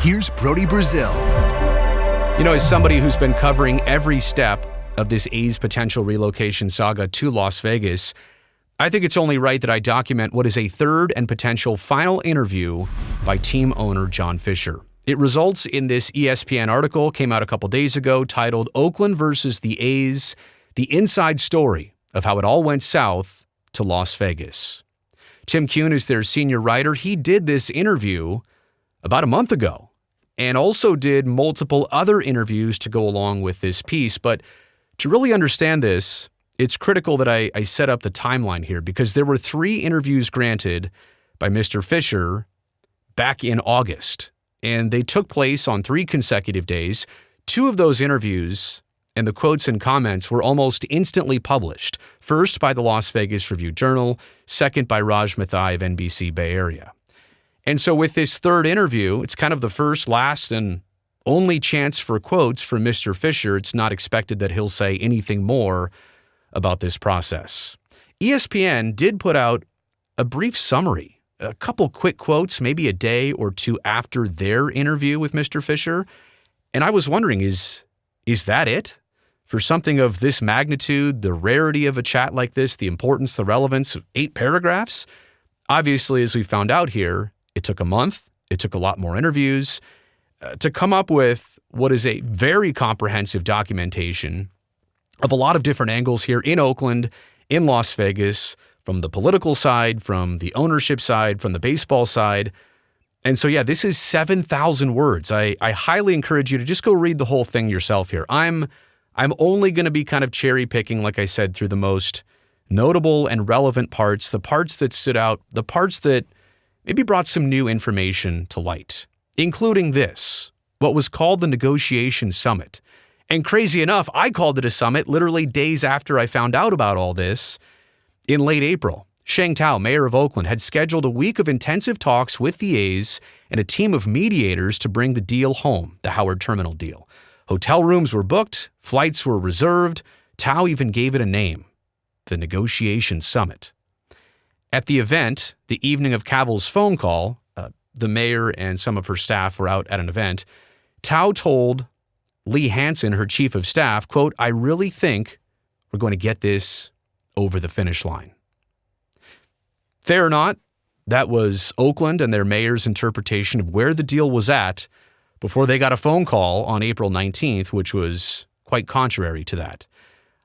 here's Brody Brazil. As somebody who's been covering every step of this A's potential relocation saga to Las Vegas, I think it's only right that I document what is a third and potential final interview by team owner John Fisher. It results in this ESPN article, came out a couple days ago, titled Oakland versus the A's, the inside story of how it all went south to Las Vegas. Tim Kuhn is their senior writer. He did this interview about a month ago and also did multiple other interviews to go along with this piece. But to really understand this, it's critical that I set up the timeline here because there were 3 interviews granted by Mr. Fisher back in August, and they took place on 3 consecutive days. 2 of those interviews and the quotes and comments were almost instantly published, first by the Las Vegas Review-Journal, second by Raj Mathai of NBC Bay Area. And so with this third interview, it's kind of the first, last, and only chance for quotes from Mr. Fisher. It's not expected that he'll say anything more about this process. ESPN did put out a brief summary, a couple quick quotes, maybe a day or 2 after their interview with Mr. Fisher. And I was wondering, is that it? For something of this magnitude, the rarity of a chat like this, the importance, the relevance of 8 paragraphs? Obviously, as we found out here, it took a month. It took a lot more interviews to come up with what is a very comprehensive documentation of a lot of different angles here in Oakland, in Las Vegas, from the political side, from the ownership side, from the baseball side. And so, this is 7,000 words. I highly encourage you to just go read the whole thing yourself here. I'm only going to be kind of cherry picking, like I said, through the most notable and relevant parts, the parts that stood out, the parts that maybe brought some new information to light, including this, what was called the Negotiation Summit. And crazy enough, I called it a summit literally days after I found out about all this. In late April, Sheng Tao, mayor of Oakland, had scheduled a week of intensive talks with the A's and a team of mediators to bring the deal home, the Howard Terminal deal. Hotel rooms were booked, flights were reserved. Tao even gave it a name, the Negotiation Summit. At the event, the evening of Cavill's phone call, the mayor and some of her staff were out at an event. Tao told Lee Hansen, her chief of staff, quote, "I really think we're going to get this over the finish line." Fair or not, that was Oakland and their mayor's interpretation of where the deal was at before they got a phone call on April 19th, which was quite contrary to that.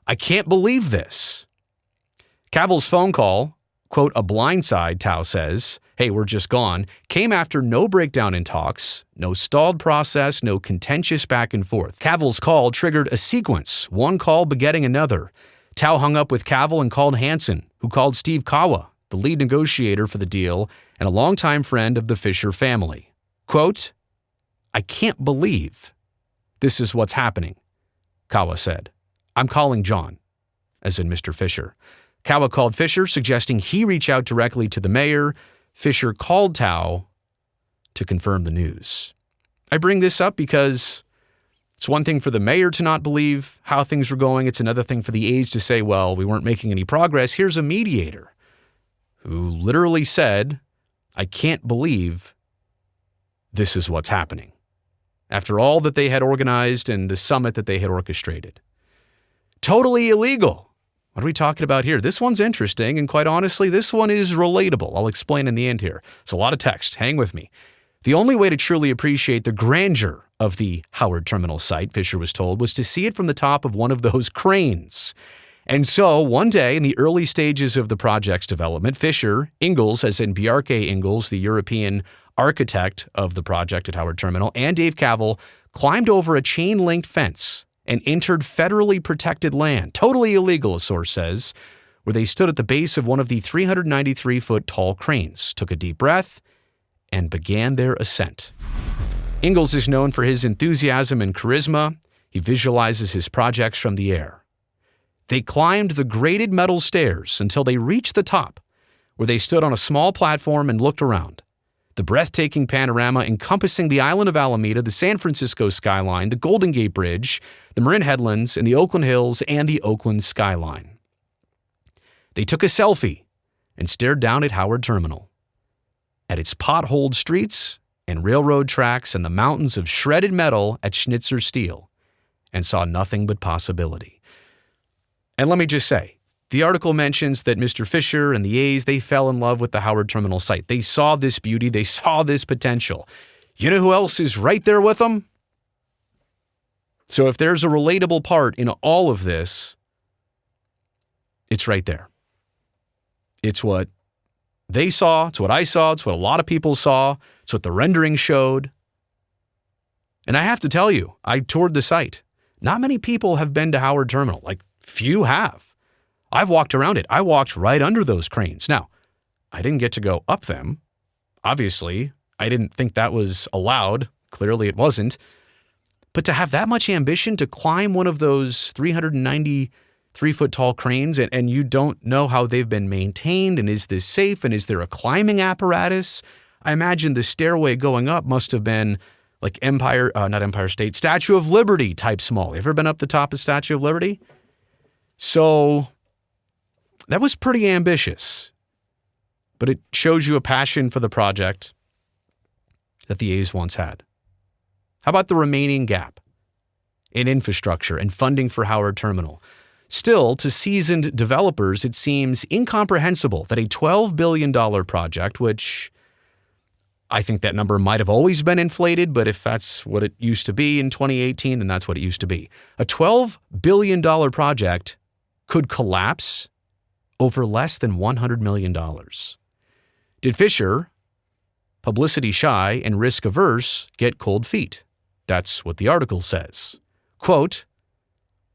I can't believe this. Cavill's phone call, quote, "a blindside," Tao says, "hey, we're just gone," came after no breakdown in talks, no stalled process, no contentious back and forth. Cavill's call triggered a sequence, one call begetting another. Tao hung up with Cavill and called Hansen, who called Steve Kawa, the lead negotiator for the deal and a longtime friend of the Fisher family. Quote, "I can't believe this is what's happening," Kawa said. "I'm calling John," as in Mr. Fisher. Kawa called Fisher, suggesting he reach out directly to the mayor. Fisher called Tao to confirm the news. I bring this up because it's one thing for the mayor to not believe how things were going. It's another thing for the A's to say, well, we weren't making any progress. Here's a mediator who literally said, "I can't believe this is what's happening," after all that they had organized and the summit that they had orchestrated. Totally illegal. What are we talking about here? This one's interesting, and quite honestly, this one is relatable. I'll explain in the end here. It's a lot of text. Hang with me. The only way to truly appreciate the grandeur of the Howard Terminal site, Fisher was told, was to see it from the top of one of those cranes. And so, one day, in the early stages of the project's development, Fisher, Ingalls, as in Bjarke Ingalls, the European architect of the project at Howard Terminal, and Dave Cavill climbed over a chain-linked fence and entered federally protected land, totally illegal, a source says, where they stood at the base of one of the 393-foot tall cranes, took a deep breath, and began their ascent. Ingalls is known for his enthusiasm and charisma. He visualizes his projects from the air. They climbed the graded metal stairs until they reached the top, where they stood on a small platform and looked around. The breathtaking panorama encompassing the island of Alameda, the San Francisco skyline, the Golden Gate Bridge, the Marin Headlands, and the Oakland Hills, and the Oakland skyline. They took a selfie and stared down at Howard Terminal, at its potholed streets and railroad tracks and the mountains of shredded metal at Schnitzer Steel and saw nothing but possibility. And let me just say, the article mentions that Mr. Fisher and the A's, they fell in love with the Howard Terminal site. They saw this beauty. They saw this potential. You know who else is right there with them? So if there's a relatable part in all of this, it's right there. It's what they saw. It's what I saw. It's what a lot of people saw. It's what the rendering showed. And I have to tell you, I toured the site. Not many people have been to Howard Terminal. Like, few have. I've walked around it. I walked right under those cranes. Now, I didn't get to go up them. Obviously, I didn't think that was allowed. Clearly, it wasn't. But to have that much ambition to climb one of those 393-foot tall cranes and you don't know how they've been maintained and is this safe and is there a climbing apparatus? I imagine the stairway going up must have been like Statue of Liberty type small. You ever been up the top of Statue of Liberty? So that was pretty ambitious, but it shows you a passion for the project that the A's once had. How about the remaining gap in infrastructure and funding for Howard Terminal? Still, to seasoned developers, it seems incomprehensible that a $12 billion project, which I think that number might have always been inflated, but if that's what it used to be in 2018, then that's what it used to be. A $12 billion project could collapse over less than $100 million. Did Fisher, publicity shy and risk averse, get cold feet? That's what the article says. Quote,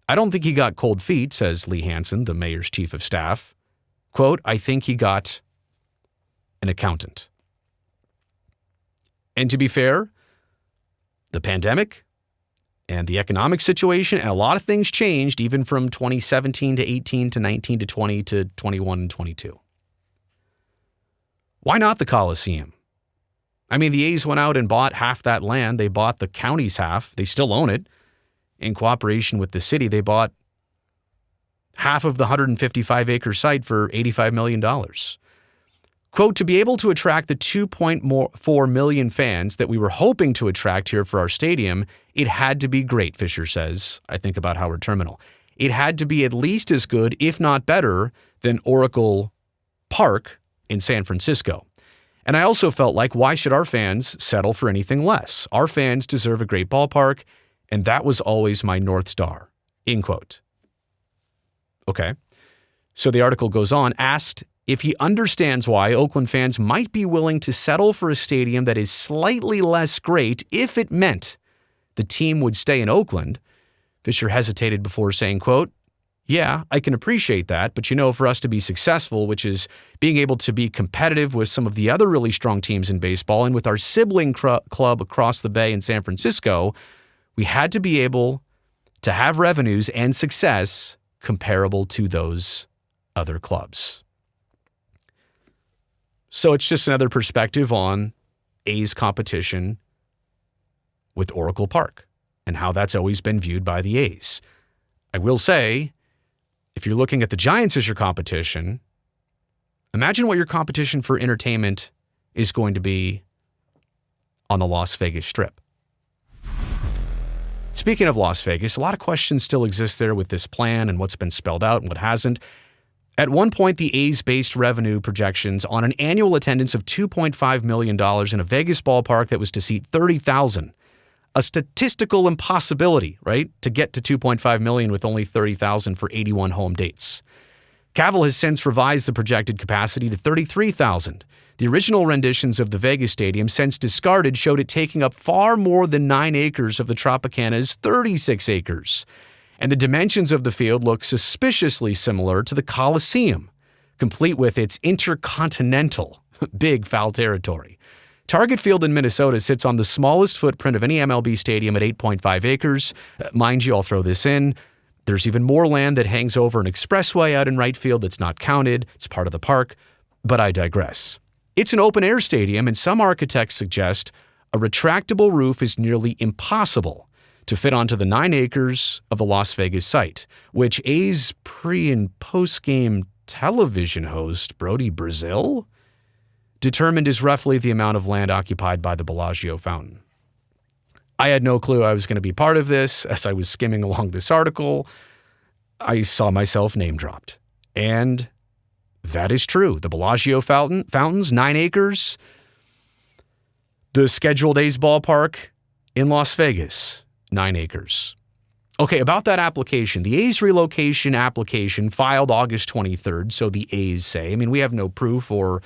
I don't think he got cold feet, says Lee Hansen, the mayor's chief of staff. Quote, I think he got an accountant. And to be fair, the pandemic and the economic situation and a lot of things changed even from 2017 to 18 to 19 to 20 to 21 and 22. Why not the Coliseum? I mean, the A's went out and bought half that land. They bought the county's half. They still own it. In cooperation with the city, they bought half of the 155-acre site for $85 million. Quote, to be able to attract the 2.4 million fans that we were hoping to attract here for our stadium, it had to be great, Fisher says. I think about Howard Terminal. It had to be at least as good, if not better, than Oracle Park in San Francisco. And I also felt like, why should our fans settle for anything less? Our fans deserve a great ballpark, and that was always my North Star, end quote. Okay. So the article goes on, asked if he understands why Oakland fans might be willing to settle for a stadium that is slightly less great if it meant the team would stay in Oakland. Fisher hesitated before saying, quote, yeah, I can appreciate that, but for us to be successful, which is being able to be competitive with some of the other really strong teams in baseball and with our sibling club across the bay in San Francisco, we had to be able to have revenues and success comparable to those other clubs. So it's just another perspective on A's competition with Oracle Park and how that's always been viewed by the A's. I will say, if you're looking at the Giants as your competition, imagine what your competition for entertainment is going to be on the Las Vegas Strip. Speaking of Las Vegas, a lot of questions still exist there with this plan and what's been spelled out and what hasn't. At one point, the A's based revenue projections on an annual attendance of $2.5 million in a Vegas ballpark that was to seat 30,000. A statistical impossibility, right? To get to $2.5 million with only 30,000 for 81 home dates. Cavill has since revised the projected capacity to 33,000. The original renditions of the Vegas stadium, since discarded, showed it taking up far more than 9 acres of the Tropicana's 36 acres. And the dimensions of the field look suspiciously similar to the Coliseum, complete with its intercontinental big foul territory. Target Field in Minnesota sits on the smallest footprint of any MLB stadium at 8.5 acres. Mind you, I'll throw this in. There's even more land that hangs over an expressway out in right field that's not counted. It's part of the park, but I digress. It's an open-air stadium, and some architects suggest a retractable roof is nearly impossible to fit onto the 9 acres of the Las Vegas site, which A's pre- and post-game television host Brody Brazil determined is roughly the amount of land occupied by the Bellagio fountain. I had no clue I was going to be part of this. As I was skimming along this article, I saw myself name dropped. And that is true. The Bellagio fountains, 9 acres. The scheduled A's ballpark in Las Vegas, 9 acres. Okay, about that application. The A's relocation application filed August 23rd, so the A's say. I mean, we have no proof or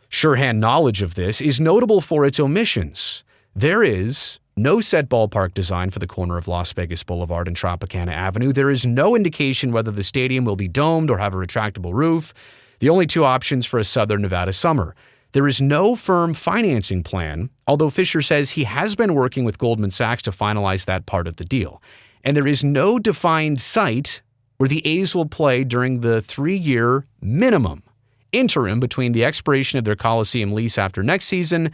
surehand knowledge of this, is notable for its omissions. There is no set ballpark design for the corner of Las Vegas Boulevard and Tropicana Avenue. There is no indication whether the stadium will be domed or have a retractable roof. The only 2 options for a Southern Nevada summer. There is no firm financing plan, although Fisher says he has been working with Goldman Sachs to finalize that part of the deal. And there is no defined site where the A's will play during the 3-year minimum interim between the expiration of their Coliseum lease after next season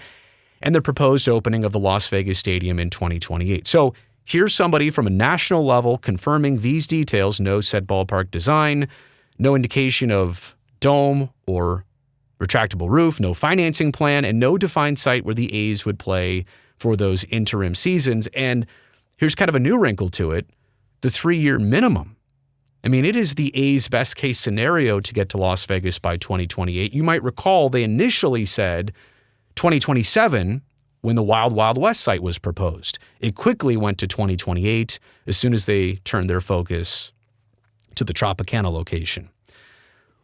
and the proposed opening of the Las Vegas Stadium in 2028. So here's somebody from a national level confirming these details: no set ballpark design, no indication of dome or retractable roof, no financing plan, and no defined site where the A's would play for those interim seasons. And here's kind of a new wrinkle to it: the 3-year minimum. I mean, it is the A's best case scenario to get to Las Vegas by 2028. You might recall they initially said 2027 when the Wild Wild West site was proposed. It quickly went to 2028 as soon as they turned their focus to the Tropicana location.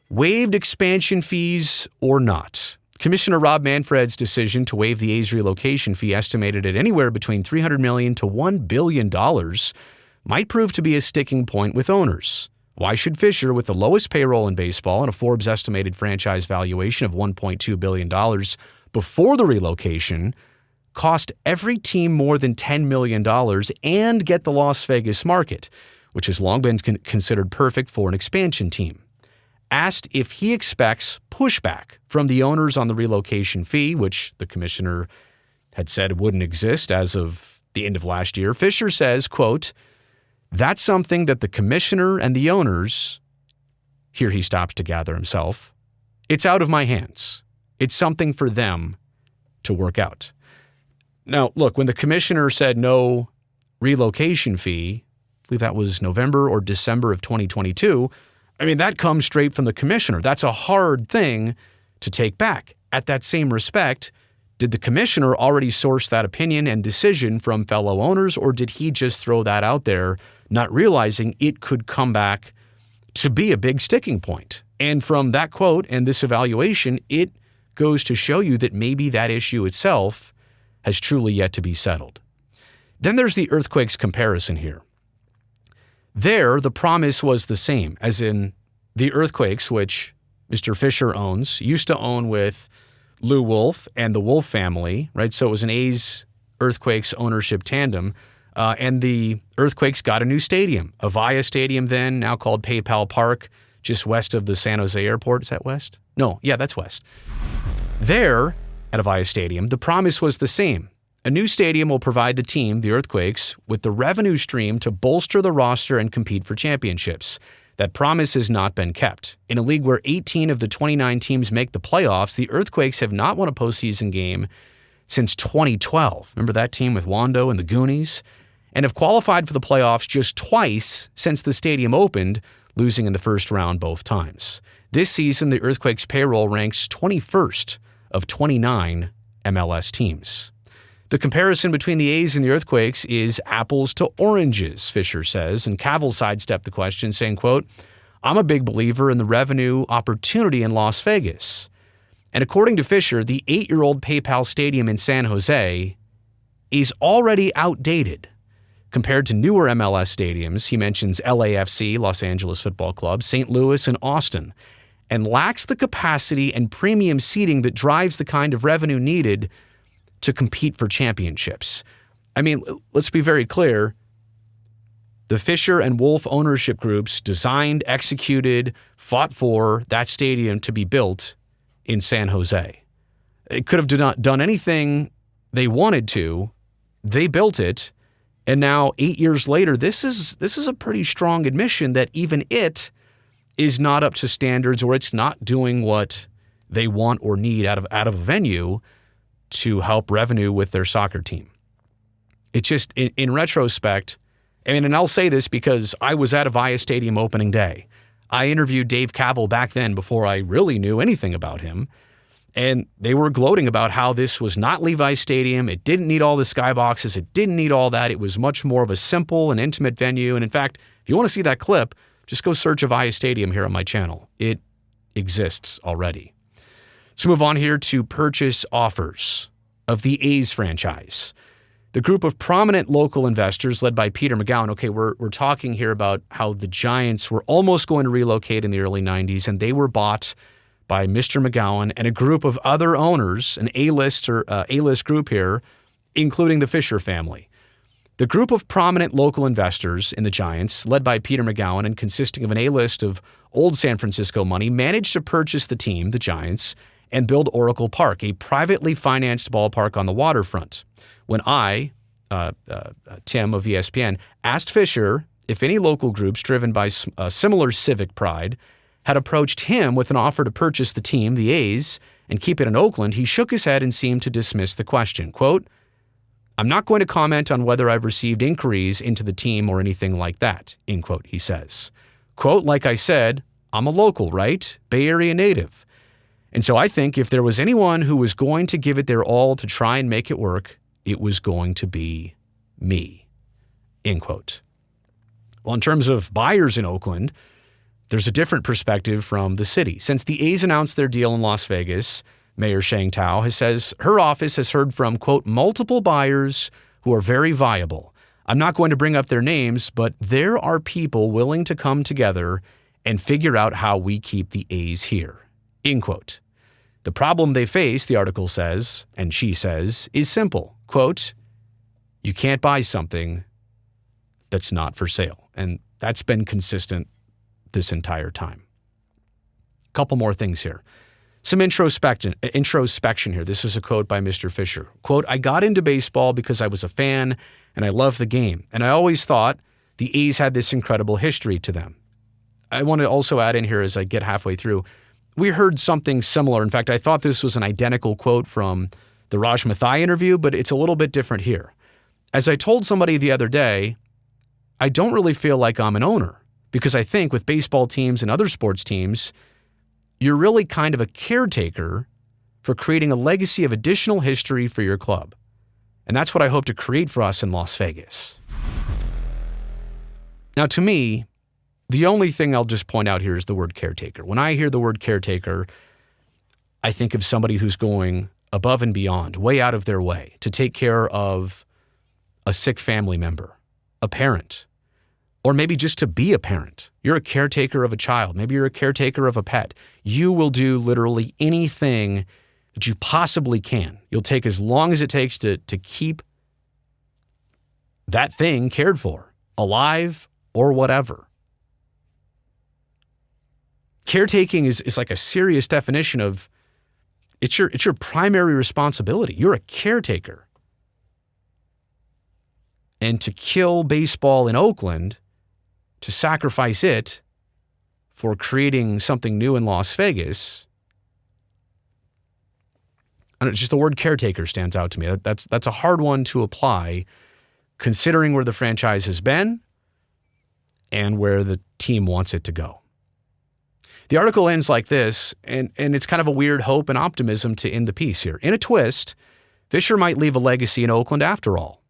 Waived expansion fees or not? Commissioner Rob Manfred's decision to waive the A's relocation fee, estimated at anywhere between $300 million to $1 billion, might prove to be a sticking point with owners. Why should Fisher, with the lowest payroll in baseball and a Forbes estimated franchise valuation of $1.2 billion before the relocation, cost every team more than $10 million and get the Las Vegas market, which has long been considered perfect for an expansion team? Asked if he expects pushback from the owners on the relocation fee, which the commissioner had said wouldn't exist as of the end of last year, Fisher says, quote, "That's something that the commissioner and the owners," here he stops to gather himself, "it's out of my hands. It's something for them to work out." Now, look, when the commissioner said no relocation fee, I believe that was November or December of 2022, I mean, that comes straight from the commissioner. That's a hard thing to take back. At that same respect, did the commissioner already source that opinion and decision from fellow owners, or did he just throw that out there, not realizing it could come back to be a big sticking point? And from that quote and this evaluation, it goes to show you that maybe that issue itself has truly yet to be settled. Then there's the earthquakes comparison here. There, the promise was the same, as in the earthquakes, which Mr. Fisher used to own with Lou Wolf and the Wolf family, right? So it was an A's earthquakes ownership tandem. And the earthquakes got a new stadium, Avaya Stadium then, now called PayPal Park, just west of the San Jose airport. Is that west? No, yeah, that's west. There, at Avaya Stadium, the promise was the same. A new stadium will provide the team, the Earthquakes, with the revenue stream to bolster the roster and compete for championships. That promise has not been kept. In a league where 18 of the 29 teams make the playoffs, the Earthquakes have not won a postseason game since 2012. Remember that team with Wando and the Goonies? And have qualified for the playoffs just twice since the stadium opened, losing in the first round both times. This season, the Earthquakes' payroll ranks 21st of 29 MLS teams. The comparison between the A's and the Earthquakes is apples to oranges, Fisher says, and Cavill sidestepped the question, saying, quote, "I'm a big believer in the revenue opportunity in Las Vegas." And according to Fisher, the 8-year-old PayPal Stadium in San Jose is already outdated compared to newer MLS stadiums. He mentions LAFC, Los Angeles Football Club, St. Louis, and Austin, and lacks the capacity and premium seating that drives the kind of revenue needed to compete for championships. I mean, let's be very clear. The Fisher and Wolf ownership groups designed, executed, fought for that stadium to be built in San Jose. It could have done anything they wanted to. They built it. And now 8 years later, this is a pretty strong admission that even it is not up to standards, or it's not doing what they want or need out of a venue to help revenue with their soccer team. It's just, in retrospect, and I'll say this because I was at Avaya Stadium opening day. I interviewed Dave Cavill back then before I really knew anything about him, and they were gloating about how this was not Levi Stadium. It didn't need all the skyboxes. It didn't need all that. It was much more of a simple and intimate venue. And in fact, if you want to see that clip, just go search Avaya Stadium here on my channel. It exists already. Let's move on here to purchase offers of the A's franchise. The group of prominent local investors led by Peter McGowan. Okay, we're talking here about how the Giants were almost going to relocate in the early 90s, and they were bought by Mr. McGowan and a group of other owners, an A-list group here, including the Fisher family. The group of prominent local investors in the Giants, led by Peter McGowan and consisting of an A-list of old San Francisco money, managed to purchase the team, the Giants, and build Oracle Park, a privately financed ballpark on the waterfront. When I, Tim of ESPN, asked Fisher if any local groups driven by similar civic pride had approached him with an offer to purchase the team, the A's, and keep it in Oakland, he shook his head and seemed to dismiss the question. Quote, "I'm not going to comment on whether I've received inquiries into the team or anything like that," end quote, he says. Quote, "Like I said, I'm a local, right? Bay Area native. And so I think if there was anyone who was going to give it their all to try and make it work, it was going to be me," end quote. Well, in terms of buyers in Oakland, there's a different perspective from the city. Since the A's announced their deal in Las Vegas, Mayor Shang Tao says her office has heard from, quote, "multiple buyers who are very viable. I'm not going to bring up their names, but there are people willing to come together and figure out how we keep the A's here," end quote. The problem they face, the article says, and she says, is simple. Quote, "You can't buy something that's not for sale." And that's been consistent this entire time. A couple more things here. Some introspection here. This is a quote by Mr. Fisher. Quote, "I got into baseball because I was a fan and I loved the game. And I always thought the A's had this incredible history to them." I want to also add in here as I get halfway through, we heard something similar. In fact, I thought this was an identical quote from the Raj Mathai interview, but it's a little bit different here. As I told somebody the other day, I don't really feel like I'm an owner because I think with baseball teams and other sports teams, you're really kind of a caretaker for creating a legacy of additional history for your club. And that's what I hope to create for us in Las Vegas. Now, to me, the only thing I'll just point out here is the word caretaker. When I hear the word caretaker, I think of somebody who's going above and beyond, way out of their way to take care of a sick family member, a parent, or maybe just to be a parent. You're a caretaker of a child. Maybe you're a caretaker of a pet. You will do literally anything that you possibly can. You'll take as long as it takes to keep that thing cared for, alive or whatever. Caretaking is like a serious definition of it's your primary responsibility. You're a caretaker. And to kill baseball in Oakland, to sacrifice it for creating something new in Las Vegas, and just the word caretaker stands out to me. That's a hard one to apply considering where the franchise has been and where the team wants it to go. The article ends like this, and it's kind of a weird hope and optimism to end the piece here. In a twist, Fisher might leave a legacy in Oakland after all.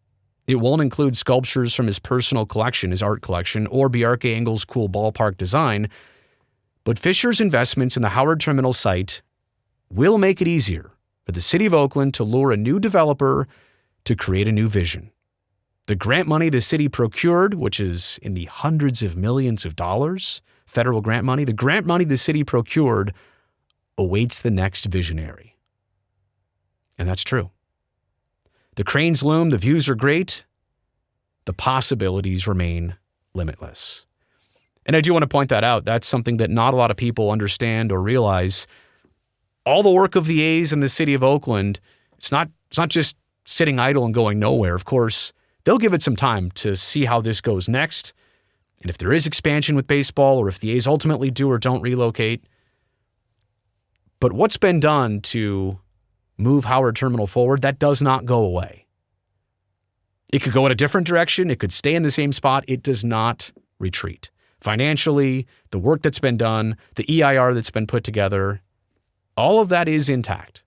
It won't include sculptures from his personal collection, his art collection, or Bjarke Engel's cool ballpark design, but Fisher's investments in the Howard Terminal site will make it easier for the city of Oakland to lure a new developer to create a new vision. The grant money the city procured, which is in the hundreds of millions of dollars, federal grant money, the grant money the city procured awaits the next visionary. And that's true. The cranes loom, the views are great, the possibilities remain limitless. And I do want to point that out. That's something that not a lot of people understand or realize. All the work of the A's in the city of Oakland, it's not just sitting idle and going nowhere. Of course, they'll give it some time to see how this goes next. And if there is expansion with baseball or if the A's ultimately do or don't relocate. But what's been done to move Howard Terminal forward, that does not go away. It could go in a different direction. It could stay in the same spot. It does not retreat. Financially, the work that's been done, the EIR that's been put together, all of that is intact.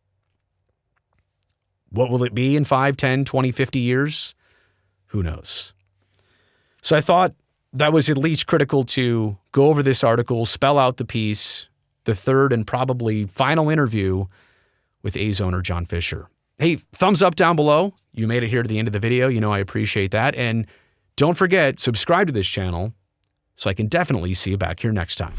What will it be in 5, 10, 20, 50 years? Who knows? So I thought that was at least critical to go over this article, spell out the piece, the third and probably final interview with A's owner John Fisher. Hey, thumbs up down below. You made it here to the end of the video. You know I appreciate that. And don't forget, subscribe to this channel so I can definitely see you back here next time.